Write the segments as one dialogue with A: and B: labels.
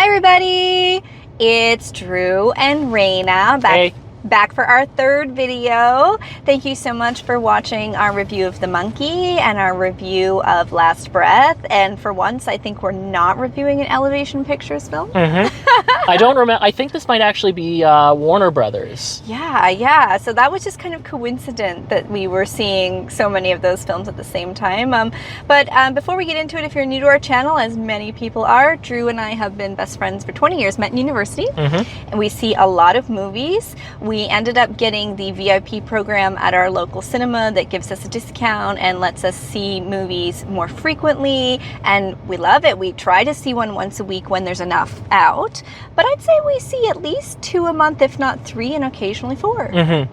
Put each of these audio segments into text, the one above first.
A: Hi everybody, it's Droo and Raina back for our third video. Thank you so much for watching our review of The Monkey and our review of Last Breath. And for once, I think we're not reviewing an Elevation Pictures film.
B: I don't remember. I think this might actually be Warner Brothers.
A: Yeah. So that was just kind of coincident that we were seeing so many of those films at the same time. But before we get into it, if you're new to our channel, as many people are, Droo and I have been best friends for 20 years, met in university, and we see a lot of movies. We ended up getting the VIP program at our local cinema that gives us a discount and lets us see movies more frequently, and we love it. We try to see one once a week when there's enough out, but I'd say we see at least 2 a month, if not 3, and occasionally 4.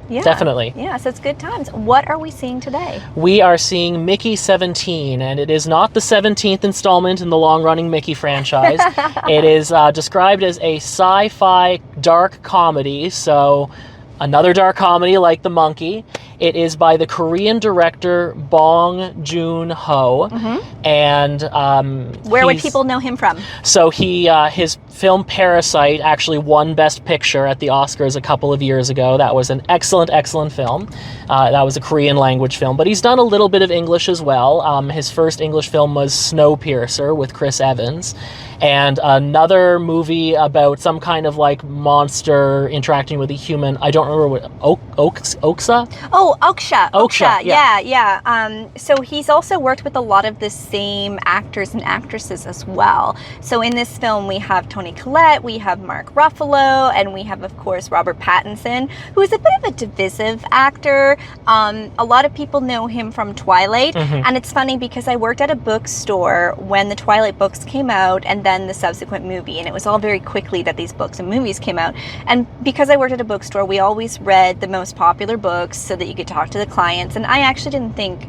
A: Yeah,
B: definitely.
A: Yeah, so it's good times. What are we seeing today?
B: We are seeing Mickey 17, and it is not the 17th installment in the long-running Mickey franchise. It is described as a sci-fi dark comedy, so another dark comedy like The Monkey. It is by the Korean director Bong Joon Ho, and
A: where would people know him from?
B: So his film Parasite actually won Best Picture at the Oscars a couple of years ago. That was an excellent film. That was a Korean language film, but he's done a little bit of English as well. His first English film was Snowpiercer with Chris Evans, and another movie about some kind of like monster interacting with a human. I don't remember what, Oksa?
A: Oh, Oksha.
B: Yeah.
A: So he's also worked with a lot of the same actors and actresses as well. So in this film, we have Toni, Collette, we have Mark Ruffalo, and we have, of course, Robert Pattinson, who is a bit of a divisive actor. A lot of people know him from Twilight, and it's funny because I worked at a bookstore when the Twilight books came out and then the subsequent movie, and it was all very quickly that these books and movies came out. And because I worked at a bookstore, we always read the most popular books so that you could talk to the clients, and I actually didn't think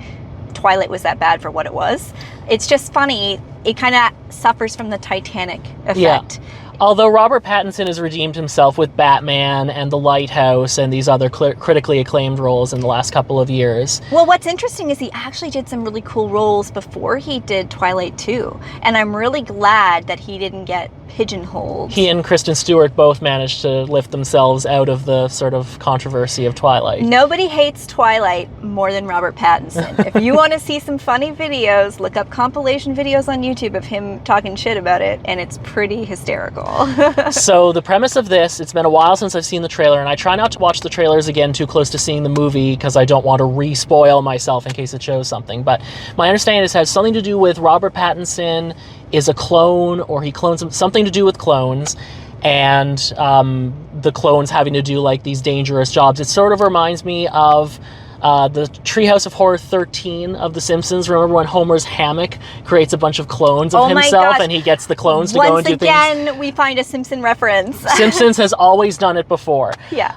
A: Twilight was that bad for what it was. It's just funny, it kind of suffers from the Titanic effect.
B: Yeah. Although Robert Pattinson has redeemed himself with Batman and The Lighthouse and these other critically acclaimed roles in the last couple of years.
A: Well, what's interesting is he actually did some really cool roles before he did Twilight 2. And I'm really glad that he didn't get pigeonholed.
B: He and Kristen Stewart both managed to lift themselves out of the sort of controversy of Twilight.
A: Nobody hates Twilight more than Robert Pattinson. If you want to see some funny videos, look up compilation videos on YouTube of him talking shit about it, and it's pretty hysterical.
B: So the premise of this, it's been a while since I've seen the trailer, and I try not to watch the trailers again too close to seeing the movie because I don't want to re-spoil myself in case it shows something. But my understanding is it has something to do with Robert Pattinson is a clone, or he clones him, something to do with clones, and the clones having to do like these dangerous jobs. It sort of reminds me of the Treehouse of Horror 13 of The Simpsons. Remember when Homer's hammock creates a bunch of clones of himself, and he gets the clones to go and do things?
A: Once again, we find a Simpson reference.
B: Simpsons has always done it before.
A: Yeah.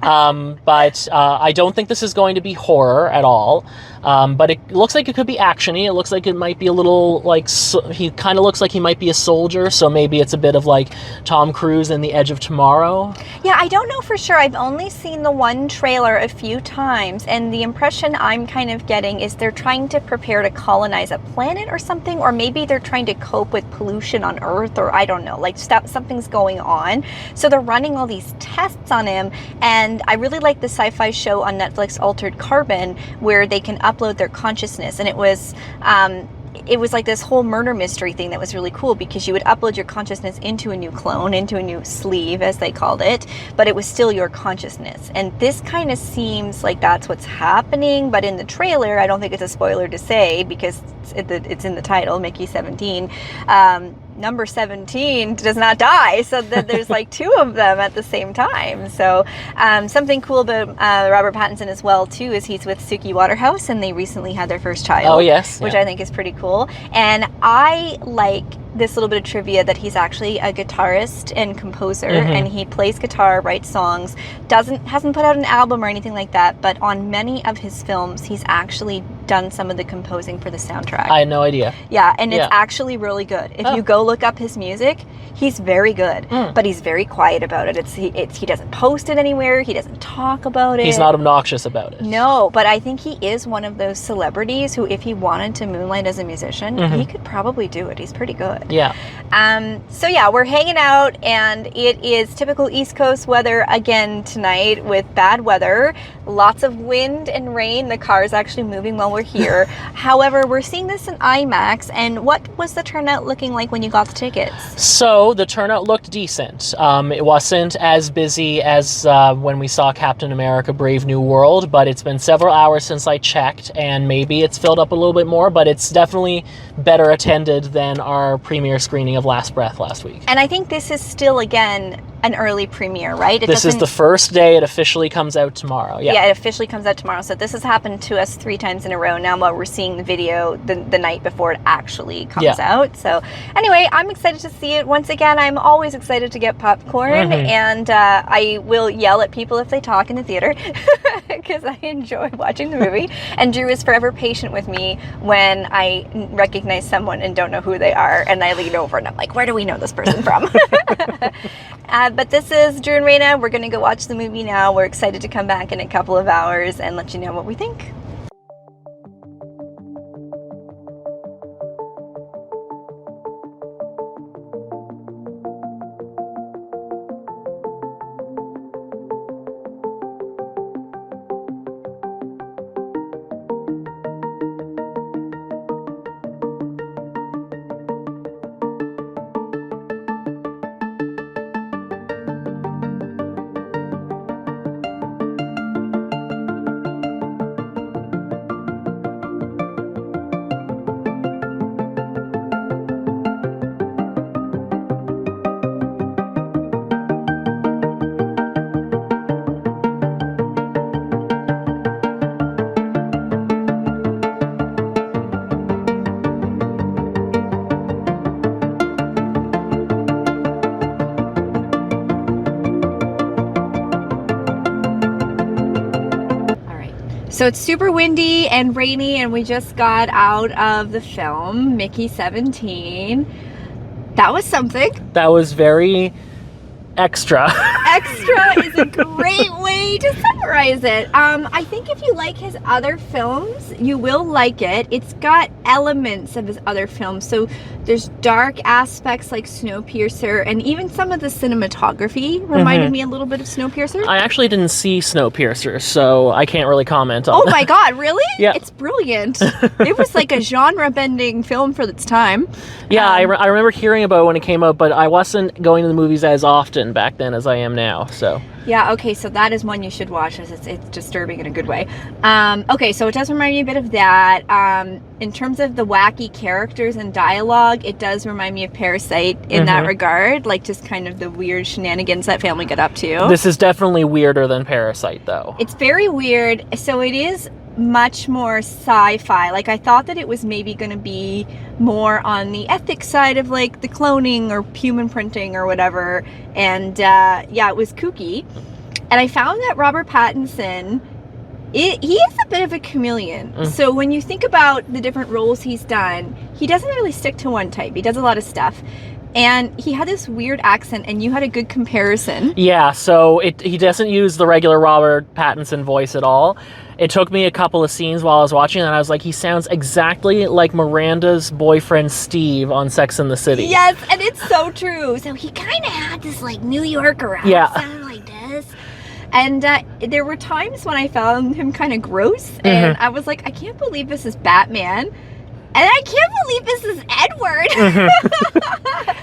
B: But I don't think this is going to be horror at all. But it looks like it could be actiony. It looks like it might be a little like, he kind of looks like he might be a soldier, so maybe it's a bit of like Tom Cruise in The Edge of Tomorrow.
A: Yeah, I don't know for sure. I've only seen the one trailer a few times, and the impression I'm kind of getting is they're trying to prepare to colonize a planet or something, or maybe they're trying to cope with pollution on Earth, or I don't know, like something's going on. So they're running all these tests on him, and I really like the sci-fi show on Netflix, Altered Carbon, where they can upload their consciousness, and it was like this whole murder mystery thing that was really cool, because you would upload your consciousness into a new clone, into a new sleeve, as they called it, but it was still your consciousness. And this kind of seems like that's what's happening, but in the trailer, I don't think it's a spoiler to say, because it's in the title, Mickey 17, number 17 does not die, so that there's like 2 of them at the same time. So something cool about Robert Pattinson as well too is he's with Suki Waterhouse, and they recently had their first child.
B: Oh yes,
A: which I think is pretty cool. And I like this little bit of trivia that he's actually a guitarist and composer, and he plays guitar, writes songs, hasn't put out an album or anything like that, but on many of his films he's actually done some of the composing for the soundtrack.
B: I had no idea.
A: Yeah, and it's
B: Yeah.
A: actually really good. If you go look up his music, he's very good, but he's very quiet about it. He doesn't post it anywhere. He doesn't talk about it.
B: He's not obnoxious about it.
A: No, but I think he is one of those celebrities who, if he wanted to moonlight as a musician, he could probably do it. He's pretty good.
B: Yeah.
A: So yeah, we're hanging out, and it is typical East Coast weather again tonight with bad weather, lots of wind and rain. The car is actually moving while we're here. However, we're seeing this in IMAX, and what was the turnout looking like when you got the tickets?
B: So the turnout looked decent. It wasn't as busy as when we saw Captain America Brave New World, but it's been several hours since I checked, and maybe it's filled up a little bit more, but it's definitely better attended than our premiere screening of Last Breath last week.
A: And I think this is still, again, an early premiere, right?
B: This is the first day. It officially comes out tomorrow.
A: Yeah, it officially comes out tomorrow. So this has happened to us 3 times in a row now, while we're seeing the video the night before it actually comes out. So anyway, I'm excited to see it. Once again, I'm always excited to get popcorn, and I will yell at people if they talk in the theater because I enjoy watching the movie. And Droo is forever patient with me when I recognize someone and don't know who they are, and I lean over and I'm like, where do we know this person from? But this is Droo and Raina. We're going to go watch the movie now. We're excited to come back in a couple of hours and let you know what we think. So it's super windy and rainy, and we just got out of the film, Mickey 17. That was something.
B: That was very extra.
A: Extra is a great way to summarize it. I think if you like his other films, you will like it. It's got elements of his other films. So there's dark aspects like Snowpiercer, and even some of the cinematography reminded me a little bit of Snowpiercer.
B: I actually didn't see Snowpiercer, so I can't really comment on
A: Oh my god, really?
B: Yeah.
A: It's brilliant. It was like a genre-bending film for its time.
B: Yeah, I remember hearing about it when it came out, but I wasn't going to the movies as often back then as I am now, so...
A: Yeah, okay, so that is one you should watch. It's disturbing in a good way. Okay, so it does remind me a bit of that. In terms of the wacky characters and dialogue, it does remind me of Parasite in that regard, like just kind of the weird shenanigans that family get up to.
B: This is definitely weirder than Parasite, though.
A: It's very weird. So it is much more sci-fi. Like, I thought that it was maybe going to be more on the ethics side of like the cloning or human printing or whatever, and yeah, it was kooky. And I found that Robert Pattinson, he is a bit of a chameleon. So when you think about the different roles he's done, he doesn't really stick to one type. He does a lot of stuff. And he had this weird accent, and you had a good comparison.
B: Yeah, so he doesn't use the regular Robert Pattinson voice at all. It took me a couple of scenes while I was watching, and I was like, he sounds exactly like Miranda's boyfriend Steve on Sex and the City.
A: Yes, and it's so true. So he kind of had this like New Yorker accent like this. And there were times when I found him kind of gross, and I was like, I can't believe this is Batman. And I can't believe this is Edward.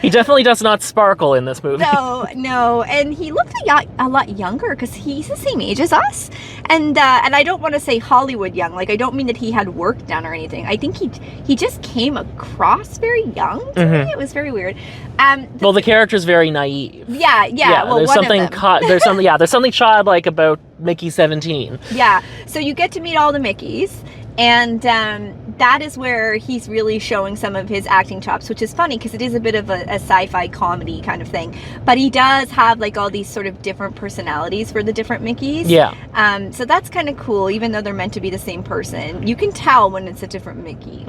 B: He definitely does not sparkle in this movie.
A: No. And he looked a lot younger because he's the same age as us. And I don't want to say Hollywood young. Like, I don't mean that he had work done or anything. I think he just came across very young to me. It was very weird.
B: Well, the character's very naive.
A: Yeah. Well,
B: there's something childlike about Mickey 17.
A: Yeah. So you get to meet all the Mickeys. And that is where he's really showing some of his acting chops, which is funny because it is a bit of a sci-fi comedy kind of thing. But he does have like all these sort of different personalities for the different Mickeys.
B: Yeah.
A: So that's kind of cool, even though they're meant to be the same person. You can tell when it's a different Mickey,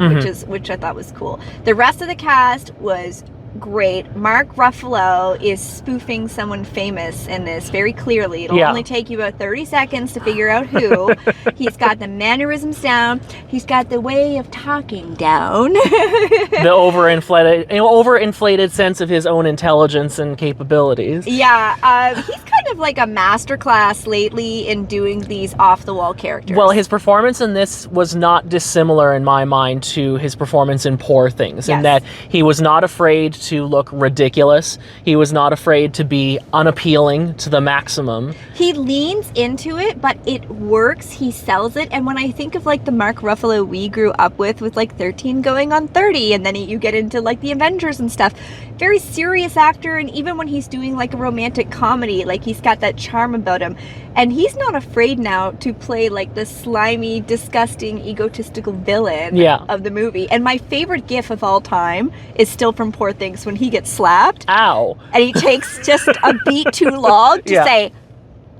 A: which I thought was cool. The rest of the cast was great. Mark Ruffalo is spoofing someone famous in this very clearly. It'll only take you about 30 seconds to figure out who. He's got the mannerisms down. He's got the way of talking down.
B: The overinflated sense of his own intelligence and capabilities.
A: Yeah, he's kind of like a masterclass lately in doing these off-the-wall characters.
B: Well, his performance in this was not dissimilar in my mind to his performance in Poor Things, in that he was not afraid to look ridiculous. He was not afraid to be unappealing to the maximum.
A: He leans into it, but it works. He sells it. And when I think of like the Mark Ruffalo we grew up with like 13 going on 30, and then you get into like the Avengers and stuff, very serious actor. And even when he's doing like a romantic comedy, like he's got that charm about him. And he's not afraid now to play like the slimy, disgusting, egotistical villain of the movie. And my favorite gif of all time is still from Poor Things when he gets slapped.
B: Ow.
A: And he takes just a beat too long to say,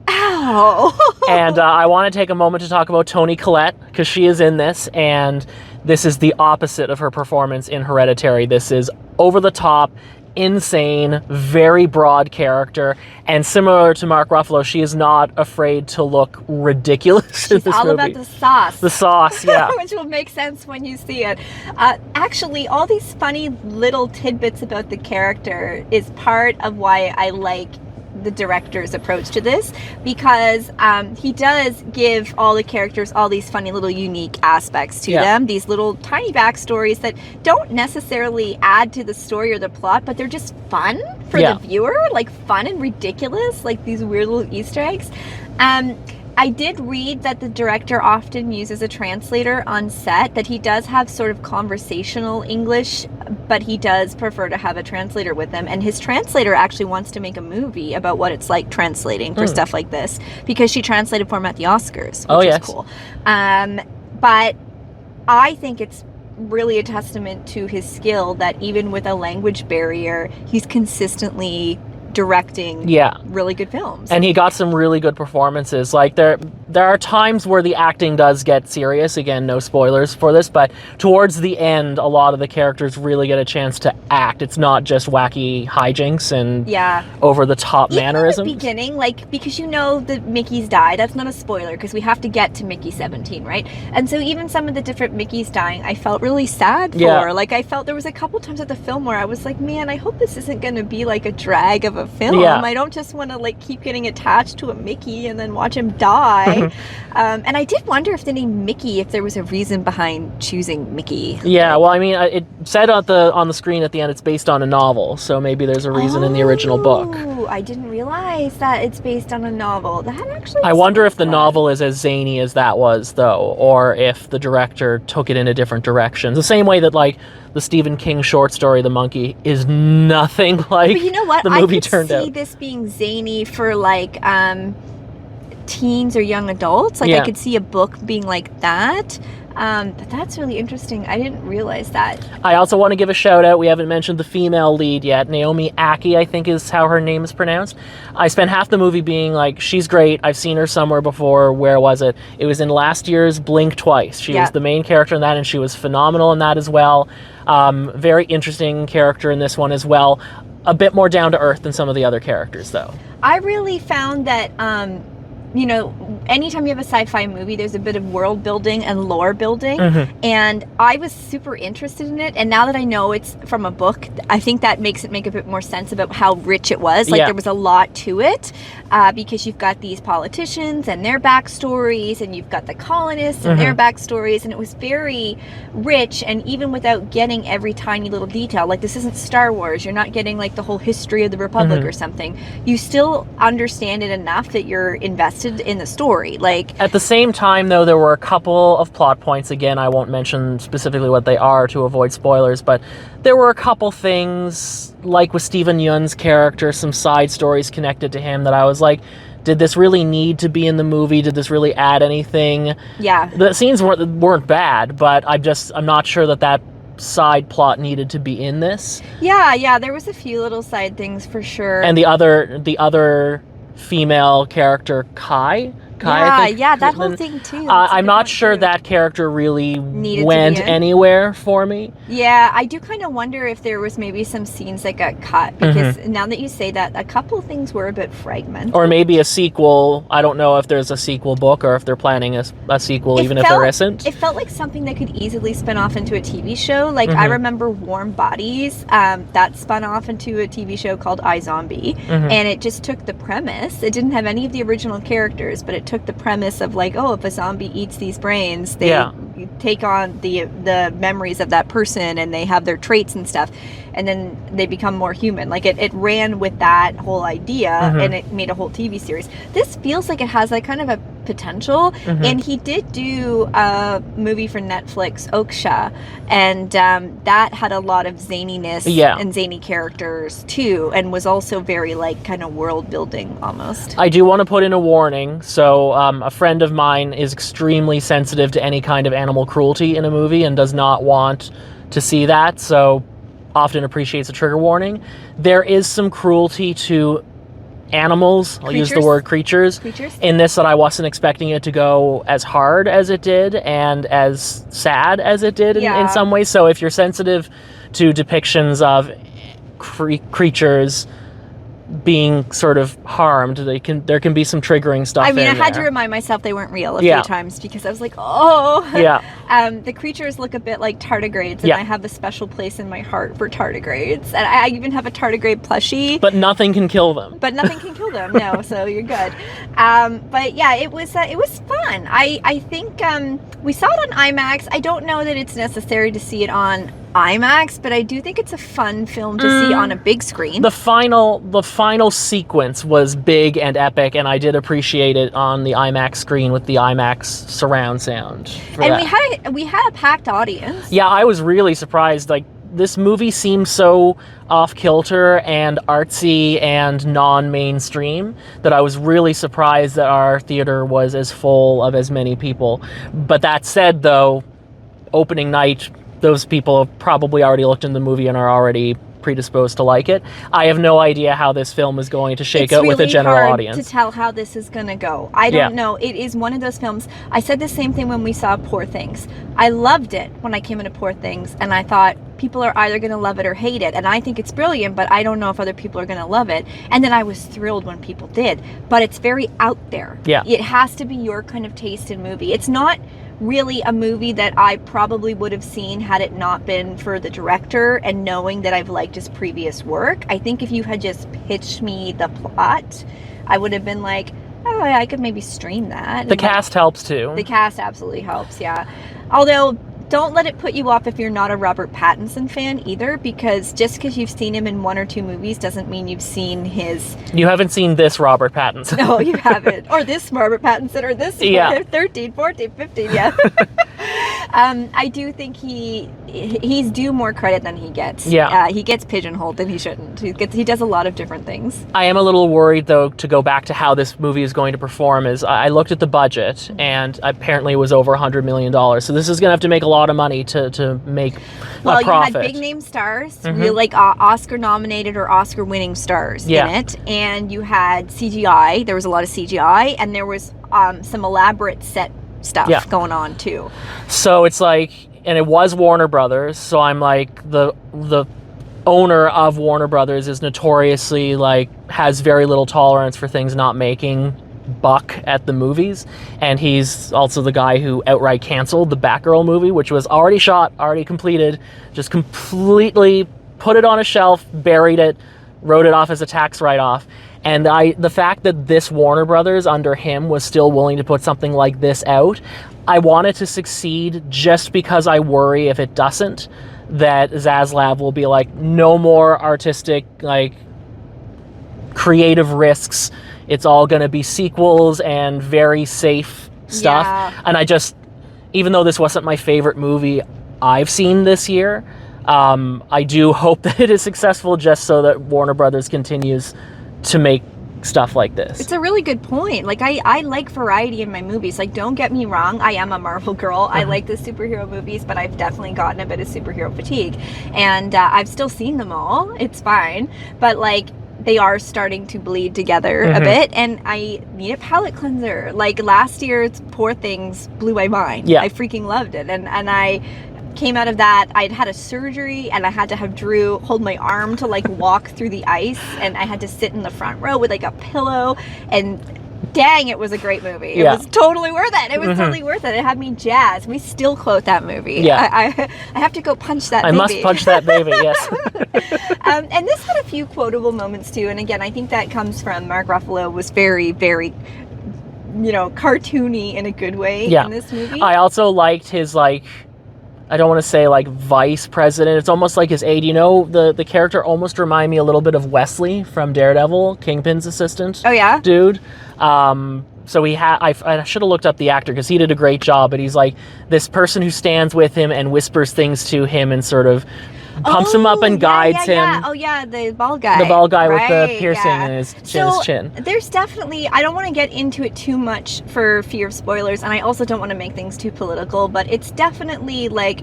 A: ow.
B: And I want to take a moment to talk about Toni Collette, because she is in this, and this is the opposite of her performance in Hereditary. This is over the top, insane, very broad character, and similar to Mark Ruffalo, she is not afraid to look ridiculous in this movie.
A: She's all about the sauce.
B: The sauce, yeah.
A: Which will make sense when you see it. Actually, all these funny little tidbits about the character is part of why I like the director's approach to this, because he does give all the characters all these funny little unique aspects to them, these little tiny backstories that don't necessarily add to the story or the plot, but they're just fun for the viewer, like fun and ridiculous, like these weird little Easter eggs. I did read that the director often uses a translator on set, that he does have sort of conversational English, but he does prefer to have a translator with him. And his translator actually wants to make a movie about what it's like translating for stuff like this, because she translated for him at the Oscars, which is cool. But I think it's really a testament to his skill that even with a language barrier, he's consistently directing really good films.
B: And he got some really good performances. Like there are times where the acting does get serious. Again, no spoilers for this, but towards the end, a lot of the characters really get a chance to act. It's not just wacky hijinks and over-the-top mannerisms.
A: In the beginning, like, because you know that Mickey's die, that's not a spoiler because we have to get to Mickey 17, right? And so even some of the different Mickeys dying, I felt really sad for. Like, I felt there was a couple times at the film where I was like, man, I hope this isn't going to be like a drag of a film. I don't just want to like keep getting attached to a Mickey and then watch him die. And I did wonder if the name Mickey, if there was a reason behind choosing Mickey.
B: Yeah, well, I mean, it said on the screen at the end it's based on a novel, so maybe there's a reason in the original book.
A: Oh, I didn't realize that it's based on a novel. That actually
B: I wonder if the novel is as zany as that was, though, or if the director took it in a different direction. The same way that, like, the Stephen King short story, The Monkey, is nothing like
A: but you know what?
B: the movie turned out.
A: I could see this being zany for, like, teens or young adults. Like, I could see a book being like that. But that's really interesting. I didn't realize that.
B: I also want to give a shout out. We haven't mentioned the female lead yet. Naomi Acki, I think is how her name is pronounced. I spent half the movie being like, she's great. I've seen her somewhere before. Where was it? It was in last year's Blink Twice. She was the main character in that, and she was phenomenal in that as well. Very interesting character in this one as well. A bit more down to earth than some of the other characters, though.
A: I really found that you know, anytime you have a sci-fi movie, there's a bit of world building and lore building. And I was super interested in it. And now that I know it's from a book, I think that makes it make a bit more sense about how rich it was. Like, there was a lot to it because you've got these politicians and their backstories, and you've got the colonists and their backstories. And it was very rich. And even without getting every tiny little detail, like, this isn't Star Wars. You're not getting, like, the whole history of the Republic or something. You still understand it enough that you're invested in the story. Like,
B: at the same time, though, there were a couple of plot points. Again, I won't mention specifically what they are to avoid spoilers, but there were a couple things, like with Steven Yeun's character, some side stories connected to him that I was like, did this really need to be in the movie? Did this really add anything?
A: Yeah.
B: The scenes weren't bad, but I'm not sure that side plot needed to be in this.
A: Yeah, there was a few little side things for sure.
B: And the other female character, Kai, I think,
A: that whole thing too.
B: I'm not sure that character really went
A: in.
B: anywhere for me.
A: Yeah, I do kind of wonder if there was maybe some scenes that got cut, because now that you say that, a couple things were a bit fragmented.
B: Or maybe a sequel. I don't know if there's a sequel book or if they're planning a sequel, if there isn't.
A: It felt like something that could easily spin off into a TV show. Like, I remember Warm Bodies, that spun off into a TV show called iZombie, and it just took the premise. It didn't have any of the original characters, but it took the premise of like, oh, if a zombie eats these brains, they take on the memories of that person and they have their traits and stuff, and then they become more human. Like, it ran with that whole idea, and it made a whole TV series. This feels like it has that kind of a potential, and he did do a movie for Netflix, Oksha, and that had a lot of zaniness and zany characters too, and was also very like kind of world building almost.
B: I do want to put in a warning. So a friend of mine is extremely sensitive to any kind of animal cruelty in a movie and does not want to see that, so often appreciates a trigger warning. There is some cruelty to animals. I'll use the word creatures in this, that I wasn't expecting it to go as hard as it did and as sad as it did in some ways. So if you're sensitive to depictions of creatures being sort of harmed, there can be some triggering stuff. I
A: had to remind myself they weren't real a few times, because I was like, oh. The creatures look a bit like tardigrades, and I have a special place in my heart for tardigrades, and I even have a tardigrade plushie.
B: But nothing can kill them.
A: No, so you're good. But yeah, it was fun. I think we saw it on IMAX. I don't know that it's necessary to see it on IMAX, but I do think it's a fun film to see on a big screen. The
B: final sequence was big and epic, and I did appreciate it on the IMAX screen with the IMAX surround sound.
A: And we had a packed audience.
B: Yeah, I was really surprised. Like, this movie seems so off-kilter and artsy and non-mainstream that I was really surprised that our theater was as full of as many people. But that said, though, opening night, those people have probably already looked in the movie and are already predisposed to like it. I have no idea how this film is going to shake out with a general audience.
A: It's really hard to tell how this is going to go. I don't know. It is one of those films. I said the same thing when we saw Poor Things. I loved it when I came into Poor Things, and I thought people are either going to love it or hate it, and I think it's brilliant, but I don't know if other people are going to love it. And then I was thrilled when people did. But it's very out there. Yeah. It has to be your kind of taste in movie. It's not really a movie that I probably would have seen had it not been for the director and knowing that I've liked his previous work. I think if you had just pitched me the plot, I would have been like, oh, I could maybe stream that.
B: The cast helps too.
A: The cast absolutely helps, yeah. Although, don't let it put you off if you're not a Robert Pattinson fan either, because just because you've seen him in one or two movies doesn't mean you've seen his...
B: You haven't seen this Robert Pattinson.
A: No, you haven't. Or this Robert Pattinson, or this 13, 14, 15, yeah. I do think he's due more credit than he gets. Yeah. He gets pigeonholed and he shouldn't. He does a lot of different things.
B: I am a little worried, though, to go back to how this movie is going to perform, is I looked at the budget, and apparently it was over $100 million. So this is going to have to make a lot of money to make a profit.
A: Well, you had big name stars, like Oscar-nominated or Oscar-winning stars in it, and you had CGI. There was a lot of CGI, and there was some elaborate set stuff going on too.
B: So it's like, and it was Warner Brothers, so I'm like, the owner of Warner Brothers is notoriously like, has very little tolerance for things not making buck at the movies, and he's also the guy who outright canceled the Batgirl movie, which was already shot, already completed, just completely put it on a shelf, buried it, wrote it off as a tax write-off. And the fact that this Warner Brothers under him was still willing to put something like this out, I want it to succeed, just because I worry if it doesn't, that Zaslav will be like, no more artistic, like, creative risks. It's all going to be sequels and very safe stuff. Yeah. And I just, even though this wasn't my favorite movie I've seen this year, I do hope that it is successful, just so that Warner Brothers continues to make stuff like this.
A: It's a really good point. Like, I like variety in my movies. Like, don't get me wrong, I am a Marvel girl. I like the superhero movies, but I've definitely gotten a bit of superhero fatigue. And I've still seen them all. It's fine. But, like, they are starting to bleed together a bit, and I need a palate cleanser. Like, last year's Poor Things blew my mind.
B: Yeah.
A: I freaking loved it. And I came out of that, I'd had a surgery, and I had to have Droo hold my arm to, like, walk through the ice, and I had to sit in the front row with, like, a pillow, and dang, it was a great movie. It was totally worth it. It was totally worth it. It had me jazzed. We still quote that movie.
B: Yeah.
A: I have to go punch that baby.
B: I must punch that baby, yes.
A: And this had a few quotable moments, too, and again, I think that comes from Mark Ruffalo was very, very, you know, cartoony in a good way in this movie.
B: I also liked his, like, I don't want to say, like, vice president. It's almost like his aide. You know, the character almost reminded me a little bit of Wesley from Daredevil, Kingpin's assistant.
A: Oh, yeah?
B: Dude. So I should have looked up the actor because he did a great job, but he's like this person who stands with him and whispers things to him and sort of pumps him up and guides him.
A: Yeah. Oh, yeah, the bald guy.
B: The bald guy with the piercing in his chin.
A: There's definitely, I don't want to get into it too much for fear of spoilers, and I also don't want to make things too political, but it's definitely, like,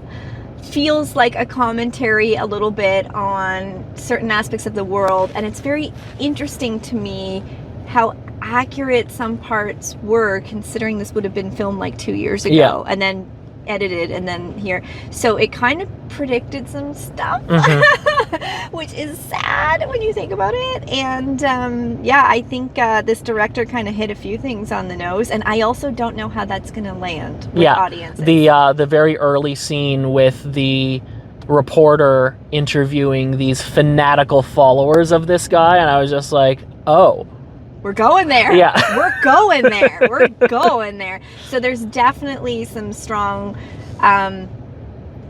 A: feels like a commentary a little bit on certain aspects of the world, and it's very interesting to me how accurate some parts were, considering this would have been filmed like 2 years ago, and then edited, and then here. So it kind of predicted some stuff, which is sad when you think about it. And I think this director kind of hit a few things on the nose, and I also don't know how that's going to land with audiences.
B: The very early scene with the reporter interviewing these fanatical followers of this guy, and I was just like, oh,
A: we're going there.
B: Yeah.
A: We're going there. We're going there. So there's definitely some strong, I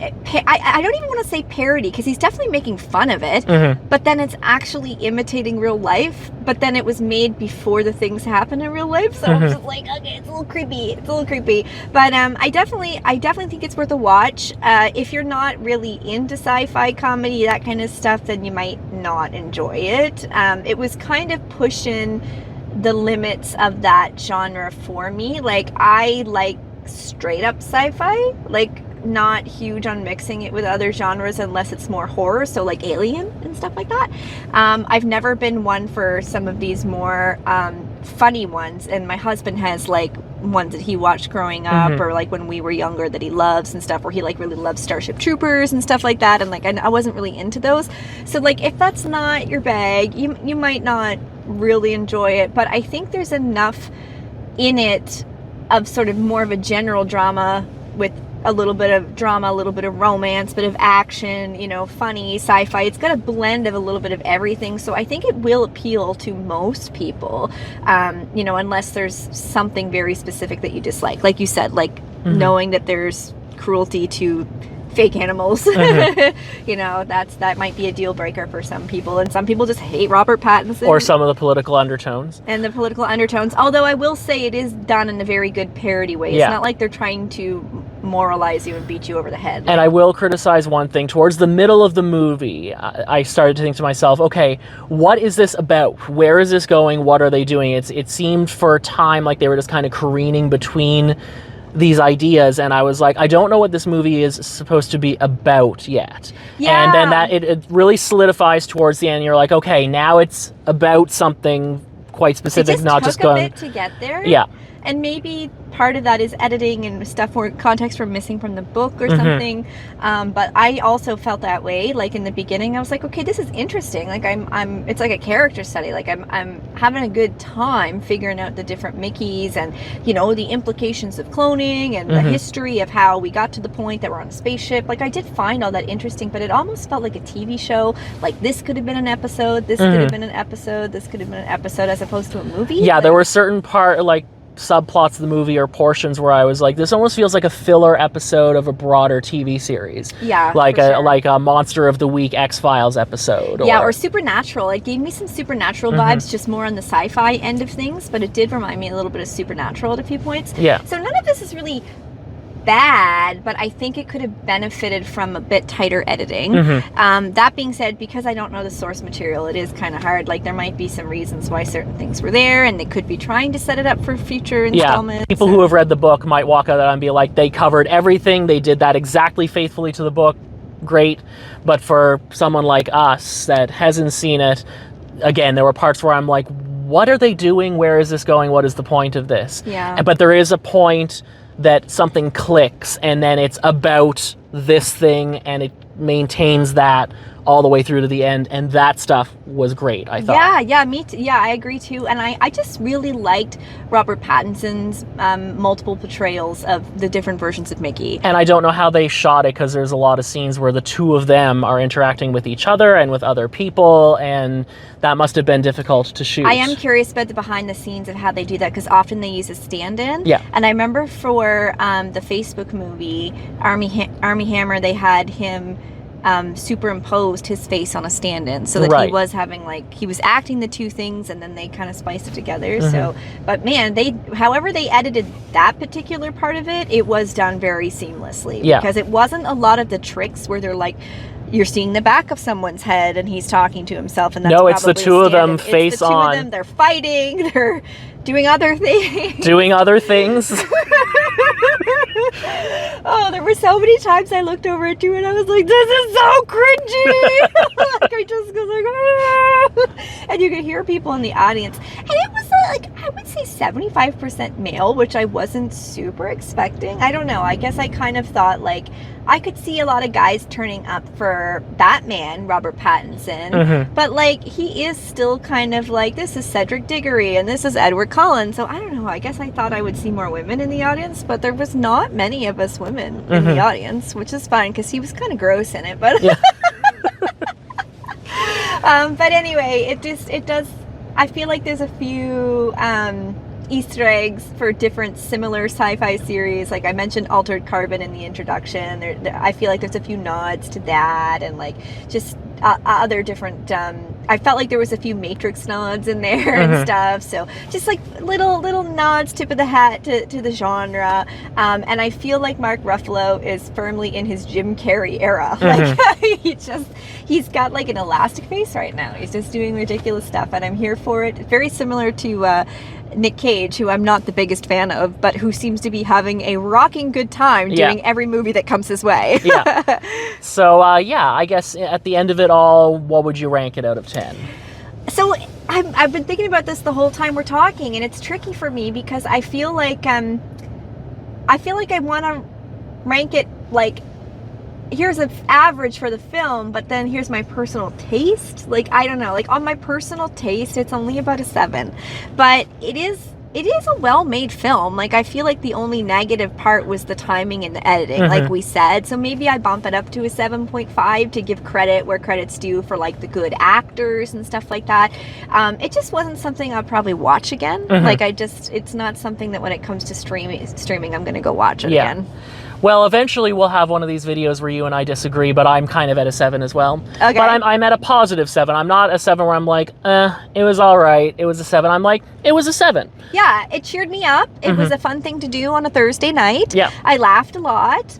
A: don't even want to say parody, because he's definitely making fun of it, but then it's actually imitating real life, but then it was made before the things happen in real life, so I'm just like, okay, it's a little creepy. But I definitely think it's worth a watch. If you're not really into sci-fi comedy, that kind of stuff, then you might not enjoy it. It was kind of pushing the limits of that genre for me. Like, I like straight up sci-fi, like, not huge on mixing it with other genres unless it's more horror, so like Alien and stuff like that. I've never been one for some of these more funny ones, and my husband has, like, ones that he watched growing up, or like when we were younger that he loves and stuff, where he, like, really loves Starship Troopers and stuff like that, and like I wasn't really into those. So, like, if that's not your bag, you might not really enjoy it, but I think there's enough in it of sort of more of a general drama with a little bit of drama, a little bit of romance, bit of action, you know, funny, sci-fi. It's got a blend of a little bit of everything, so I think it will appeal to most people, you know, unless there's something very specific that you dislike. Like you said, like knowing that there's cruelty to fake animals, you know, that might be a deal breaker for some people, and some people just hate Robert Pattinson.
B: Or some of the political undertones.
A: And the political undertones, although I will say it is done in a very good parody way. It's not like they're trying to moralize you and beat you over the head.
B: And I will criticize one thing. Towards the middle of the movie, I started to think to myself, okay, what is this about? Where is this going? What are they doing? It seemed for a time like they were just kind of careening between these ideas, and I was like, I don't know what this movie is supposed to be about yet. And then that it really solidifies towards the end. You're like, okay, now it's about something quite specific, not just going.
A: It took a bit to get there.
B: Yeah.
A: And maybe part of that is editing and stuff where context were missing from the book or something. But I also felt that way. Like, in the beginning, I was like, okay, this is interesting. Like, it's like a character study. Like, I'm having a good time figuring out the different Mickeys and, you know, the implications of cloning and the history of how we got to the point that we're on a spaceship. Like, I did find all that interesting, but it almost felt like a TV show. Like, this could have been an episode, this could have been an episode, this could have been an episode, as opposed to a movie.
B: Yeah,
A: like,
B: there were certain subplots of the movie or portions where I was like, this almost feels like a filler episode of a broader TV series.
A: Yeah,
B: like a Monster of the Week X-Files episode.
A: Yeah, or Supernatural. It gave me some Supernatural vibes, just more on the sci-fi end of things, but it did remind me a little bit of Supernatural at a few points.
B: Yeah.
A: So none of this is really bad, but I think it could have benefited from a bit tighter editing. That being said, because I don't know the source material, it is kind of hard. Like, there might be some reasons why certain things were there, and they could be trying to set it up for future installments.
B: People who have read the book might walk out and be like, they covered everything, they did that exactly faithfully to the book, great. But for someone like us that hasn't seen it, again, there were parts where I'm like, what are they doing? Where is this going? What is the point of this?
A: Yeah.
B: But there is a point that something clicks, and then it's about this thing, and it maintains that all the way through to the end, and that stuff was great, I thought.
A: Yeah, me too. Yeah, I agree too. And I just really liked Robert Pattinson's multiple portrayals of the different versions of Mickey.
B: And I don't know how they shot it, because there's a lot of scenes where the two of them are interacting with each other and with other people, and that must have been difficult to shoot.
A: I am curious about the behind the scenes of how they do that, because often they use a stand-in.
B: Yeah.
A: And I remember for the Facebook movie, Army Hammer, they had him superimposed his face on a stand-in, so that he was having, like, he was acting the two things, and then they kind of spiced it together. So, but man, however they edited that particular part of it, it was done very seamlessly.
B: Yeah.
A: Because it wasn't a lot of the tricks where they're like, you're seeing the back of someone's head and he's talking to himself, and that's
B: no, it's the
A: probably
B: two of them
A: it's
B: face
A: the two
B: on.
A: Of them, they're fighting, they're doing other things.
B: Doing other things.
A: Oh, there were so many times I looked over at you and I was like, this is so cringy. Like, I just go like, ah. And you could hear people in the audience, and it was like, I would say 75% male, which I wasn't super expecting. I don't know, I guess I kind of thought, like, I could see a lot of guys turning up for Batman, Robert Pattinson, but, like, he is still kind of like, this is Cedric Diggory and this is Edward Cullen, so I don't know, I guess I thought I would see more women in the audience, but there was not many of us women in the audience, which is fine, because he was kind of gross in it, but...
B: Yeah.
A: But anyway, it does, I feel like there's a few Easter eggs for different similar sci-fi series. Like I mentioned Altered Carbon in the introduction. I feel like there's a few nods to that, and like just other different, I felt like there was a few Matrix nods in there and stuff. So just like little nods, tip of the hat to the genre. And I feel like Mark Ruffalo is firmly in his Jim Carrey era. Like he's got like an elastic face right now. He's just doing ridiculous stuff, and I'm here for it. Very similar to Nick Cage, who I'm not the biggest fan of, but who seems to be having a rocking good time doing every movie that comes his way.
B: Yeah. So, I guess at the end of it all, what would you rank it out of 10? So
A: I've been thinking about this the whole time we're talking, and it's tricky for me because I feel like I want to rank it like, here's an average for the film, but then here's my personal taste. Like, I don't know, like on my personal taste, it's only about a 7, but it is a well-made film. Like, I feel like the only negative part was the timing and the editing, like we said. So maybe I bump it up to a 7.5 to give credit where credit's due for like the good actors and stuff like that. It just wasn't something I'll probably watch again. Like, it's not something that when it comes to streaming, I'm going to go watch it again.
B: Well, eventually we'll have one of these videos where you and I disagree, but I'm kind of at a 7 as well.
A: Okay.
B: But I'm at a positive 7. I'm not a 7 where I'm like, it was all right. It was a 7. I'm like, it was a 7.
A: Yeah, it cheered me up. It was a fun thing to do on a Thursday night.
B: Yeah.
A: I laughed a lot.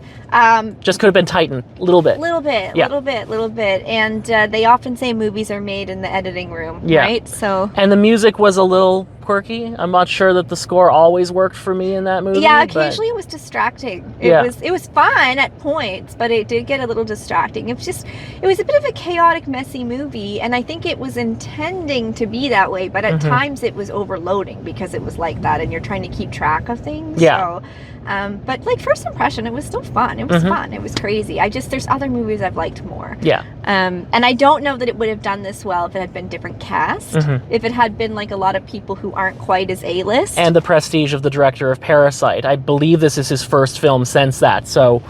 B: Just could have been tightened a little bit. Little
A: bit. And they often say movies are made in the editing room, right? So.
B: And the music was a little quirky. I'm not sure that the score always worked for me in that movie.
A: Yeah, occasionally it was distracting. It was fun at points, but it did get a little distracting. It was a bit of a chaotic, messy movie, and I think it was intending to be that way, but at times it was overloading because it was like that, and you're trying to keep track of things.
B: Yeah.
A: So, but like first impression, it was still fun. It was fun. It was crazy. There's other movies I've liked more.
B: Yeah.
A: And I don't know that it would have done this well if it had been different cast. If it had been like a lot of people who aren't quite as A-list.
B: And the prestige of the director of Parasite. I believe this is his first film since that. So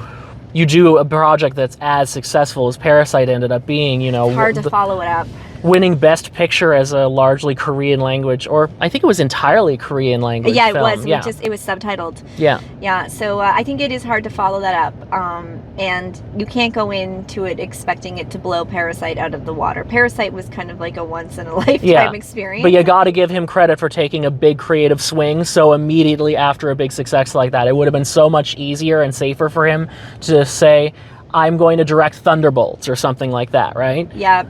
B: you do a project that's as successful as Parasite ended up being,
A: Hard to follow it up.
B: winning Best Picture as a largely Korean language, or I think it was entirely Korean language
A: Yeah,
B: film.
A: it was.
B: Yeah.
A: It was subtitled.
B: Yeah.
A: Yeah, so I think it is hard to follow that up. And you can't go into it expecting it to blow Parasite out of the water. Parasite was kind of like a once-in-a-lifetime experience.
B: But you got to give him credit for taking a big creative swing so immediately after a big success like that. It would have been so much easier and safer for him to say, I'm going to direct Thunderbolts or something like that, right?
A: Yeah.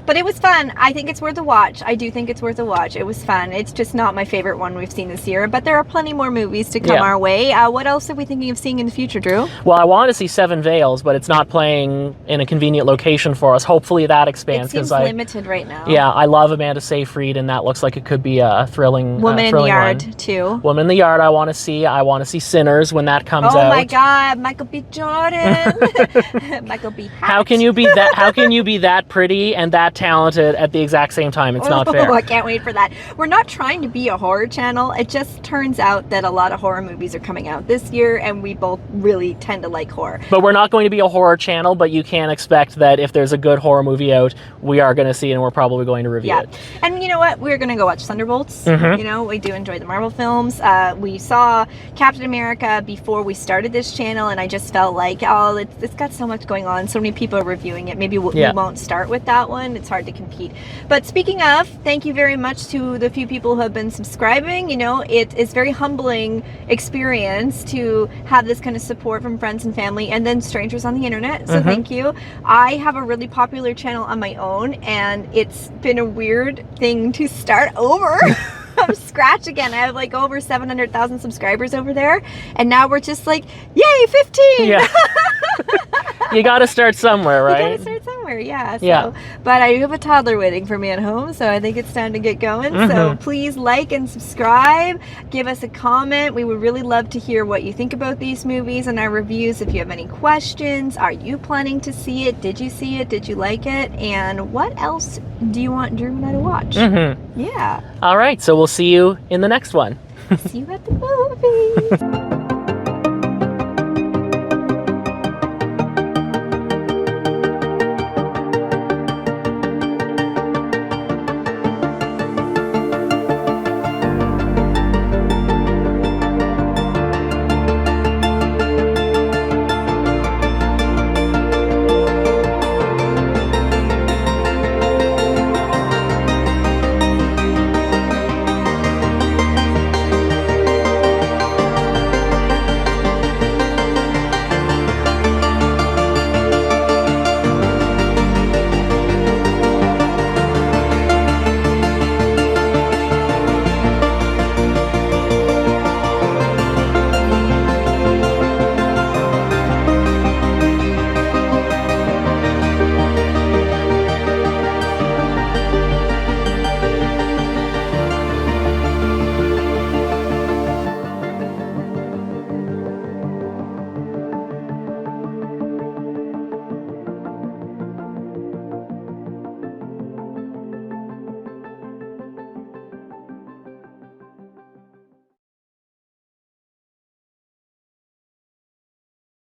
A: But it was fun. I think it's worth a watch. I do think it's worth a watch. It was fun. It's just not my favorite one we've seen this year, but there are plenty more movies to come our way. What else are we thinking of seeing in the future, Drew?
B: Well, I want to see Seven Veils, but it's not playing in a convenient location for us. Hopefully that expands.
A: It seems limited right now.
B: Yeah, I love Amanda Seyfried, and that looks like it could be a thrilling
A: Woman in the Yard,
B: one.
A: too.
B: Woman in the Yard I want to see. I want to see Sinners when that comes out.
A: Oh my God, Michael B. Jordan. Michael B. Hatch.
B: How can you be that pretty and that talented at the exact same time? It's not fair.
A: I can't wait for that. We're not trying to be a horror channel. It just turns out that a lot of horror movies are coming out this year, and we both really tend to like horror.
B: But we're not going to be a horror channel, but you can expect that if there's a good horror movie out, we are going to see it, and we're probably going to review it.
A: And you know what? We're going to go watch Thunderbolts.
B: Mm-hmm.
A: You know, we do enjoy the Marvel films. We saw Captain America before we started this channel, and I just felt like, it's got so much going on. So many people are reviewing it. Maybe we won't start with that one. It's hard to compete. But speaking of, thank you very much to the few people who have been subscribing. You know, it is very humbling experience to have this kind of support from friends and family and then strangers on the internet. So thank you. I have a really popular channel on my own, and it's been a weird thing to start over. From scratch again. I have like over 700,000 subscribers over there, and now we're just like, yay, 15.
B: Yeah. You got to start somewhere, right?
A: You got to start somewhere, yeah. But I do have a toddler waiting for me at home, so I think it's time to get going. So please like and subscribe. Give us a comment. We would really love to hear what you think about these movies and our reviews. If you have any questions, are you planning to see it? Did you see it? Did you like it? And what else do you want Drew and I to watch? Yeah.
B: All right, so we'll see you in the next one.
A: See you at the movies.